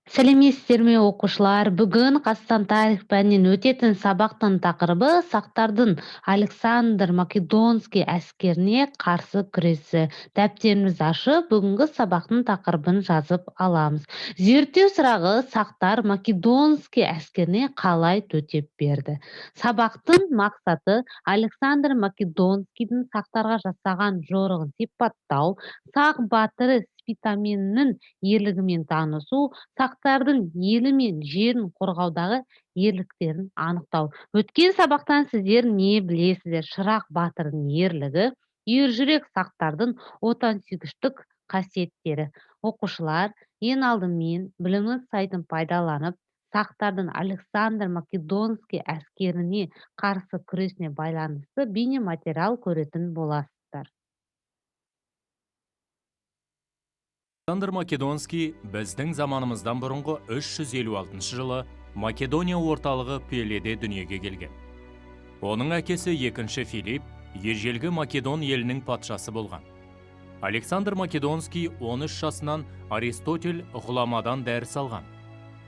Сәлеметсіздерме оқушылар? Бүгін Қазақстан тарих пәнінен өтетін сабақтың тақырыбы сақтардың Александр Македонский әскеріне қарсы күресі. Дәптерімізді ашып, бүгінгі сабақтың тақырыбын жазып аламыз. Зерттеу сұрағы сақтар Македонский әскеріне қалай төтеп берді? Сабақтың мақсаты Александр Македонскийдің сақтарға жасаған жорығын сипаттау, сақ батыры Спитаменнің ерлігімен танысу, сақтардың елі мен жерін қорғаудағы ерліктерін анықтау. Өткен сабақтан сіздер не білесіздер? Шырақ батырдың ерлігі, ержүрек сақтардың отансүйгіштік қасиеттері. Оқушылар, ең алдымен біліміңіз сайтын пайдаланып, сақтардың Александр Македонский әскеріне қарсы күресіне байланысты бейнематериал көретін боласыздар. Александр Македонский біздің заманымыздан бұрынғы 356 жылы Македония орталығы Пеледе дүниеге келген. Оның әкесі 2-ші Филипп ежелгі Македон елінің патшасы болған. Александр Македонский 13 жасынан Аристотель ғұламадан дәріс алған.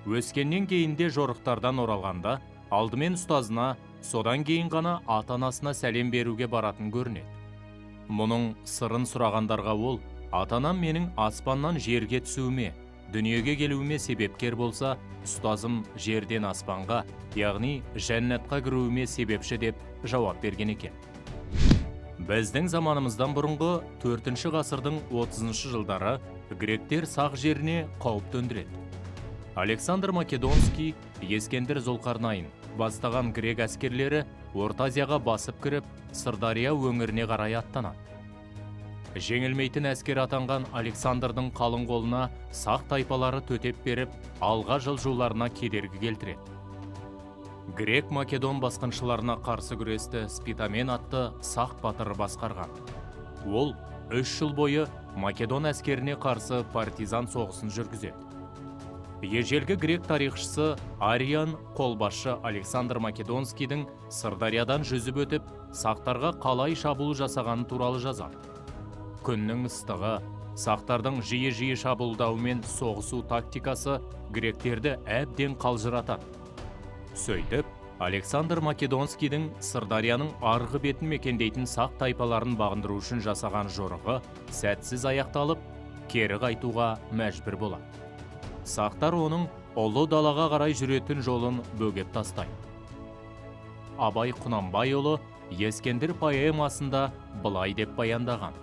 Өскеннен кейінде жорықтардан оралғанда, алдымен ұстазына, содан кейін ғана ата-анасына сәлем беруге баратын көрінеді. Мұның сырын сұрағандарға ол, атанам менің аспаннан жерге түсуіме, дүниеге келуіме себепкер болса, ұстазым жерден аспанға, яғни жәннатқа кіруіме себепші деп жауап берген екен. Біздің заманымыздан бұрынғы 4-ші ғасырдың 30-шы жылдары гректер сақ жеріне қауіп төндіреді. Александр Македонский, Ескендір Зұлқарнайын бастаған грек әскерлері Орта Азияға басып кіріп, Сырдария өңіріне қарай аттанады. Жеңілмейтін әскер атанған Александрдың қалың қолына сақ тайпалары төтеп беріп, алға жылжуларына кедергі келтіреді. Грек-Македон басқыншыларына қарсы күресті Спитамен атты сақ батыры басқарған. Ол 3 жыл бойы Македон әскеріне қарсы партизан соғысын жүргізеді. Ежелгі грек тарихшысы Ариан қолбасшы Александр Македонскийдің Сырдариядан жүзіп өтіп, сақтарға қалай шабуыл жасағаны туралы жазады. Күннің ыстығы, сақтардың жиі-жиі шабуылдауы мен соғысу тактикасы гректерді әбден қалжыратады. Сөйтіп, Александр Македонскийдің Сырдарияның арғы бетін мекендейтін сақ тайпаларын бағындыру үшін жасаған жорығы сәтсіз аяқталып, кері қайтуға мәжбүр болады. Сақтар оның ұлы далаға қарай жүретін жолын бөгеп тастайды. Абай Құнанбайұлы Ескендір поэмасында былай деп баяндаған.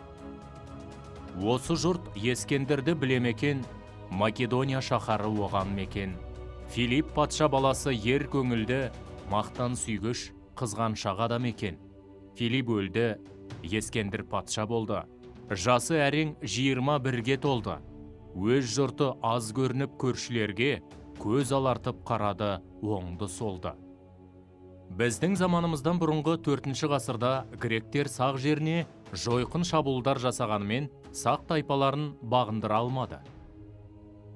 Осы жұрт Ескендірді білемекен, Македония шаһары оған мекен. Филипп патша баласы ер көңілді, мақтан сүйгіш, қызғаншақ адам екен. Филипп өлді, Ескендір патша болды. Жасы әрең 21-ге толды. Өз жұрты аз көрініп көршілерге көз алартып қарады оңды солды. Біздің заманымыздан бұрынғы 4-ші ғасырда гректер сақ жеріне жойқын шабуылдар жасағанымен сақ тайпаларын бағындыра алмады.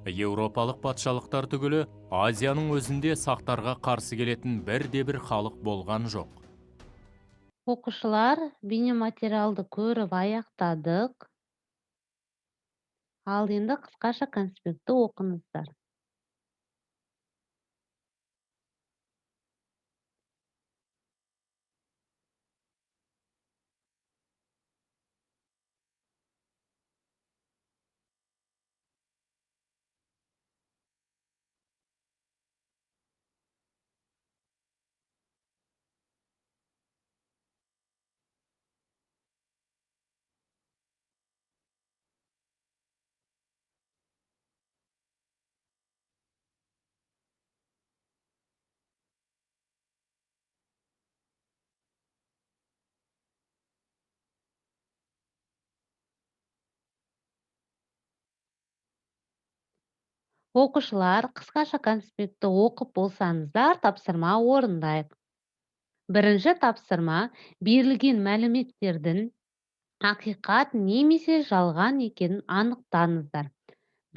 Еуропалық патшалықтар түгілі Азияның өзінде сақтарға қарсы келетін бірде-бір халық болған жоқ. Оқушылар, бейнематериалды көріп аяқтадық. Ал енді қысқаша конспектті оқыңыздар. Оқушылар, қысқаша конспектті оқып болсаңыздар, тапсырма орындайық. Бірінші тапсырма, берілген мәліметтердің ақиқат немесе жалған екенін анықтаңыздар.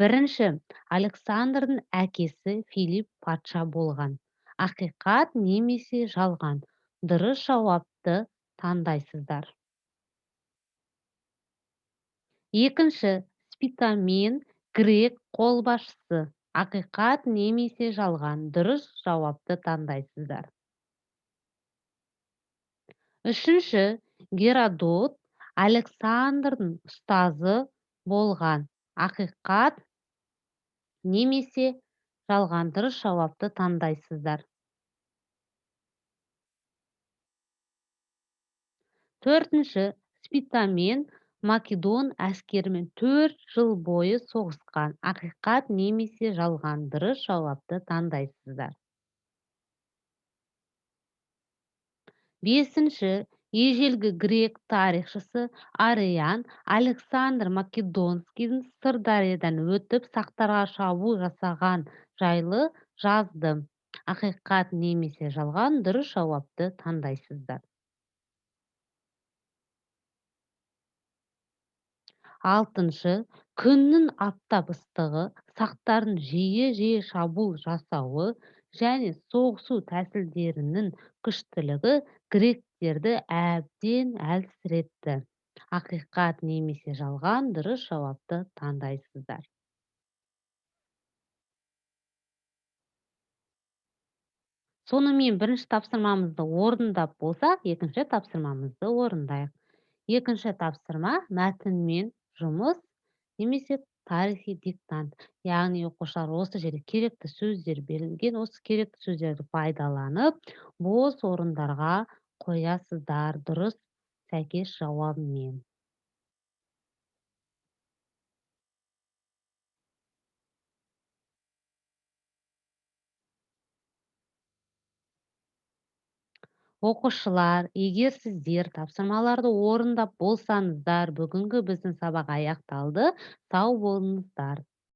Бірінші, Александрдың әкесі Филипп патша болған. Ақиқат немесе жалған? Дұрыс жауапты таңдайсыздар. Екінші, Спитамен грек қолбасшысы. Ақиқат немесе жалған, дұрыс жауапты таңдайсыздар. Үшінші, Геродот Александрдың ұстазы болған. Ақиқат немесе жалған, дұрыс жауапты таңдайсыздар. Төртінші, Спитамен Македон әскерімен 4 жыл бойы соғысқан. Ақиқат немесе жалған, дұрыс жауапты таңдайсыздар. Бесінші, ежелгі грек тарихшысы Ариан Александр Македонскийдің Сырдариядан өтіп сақтарға шабуыл жасаған жайлы жазды. Ақиқат немесе жалған, дұрыс жауапты таңдайсыздар. Алтыншы, күннің аптап ыстығы, сақтардың жиі шабуыл жасауы және соғысу тәсілдерінің күштілігі гректерді әбден әлсіретті. Ақиқат немесе жалған, дұрыс жауапты таңдайсыздар. Сонымен бірінші тапсырмамызды орындап болсақ, екінші тапсырмамызды орындайық. Екінші тапсырма мәтінмен жұмыс немесе тарихи диктант. Яғни оқушылар осы жерде керекті сөздер берілген, осы керекті сөздерді пайдаланып, бос орындарға қоясыздар дұрыс сәйкес жауабымен. Оқушылар, егер сіздер тапсырмаларды орындап болсаңыздар, бүгінгі біздің сабақ аяқталды. Сау болыңыздар.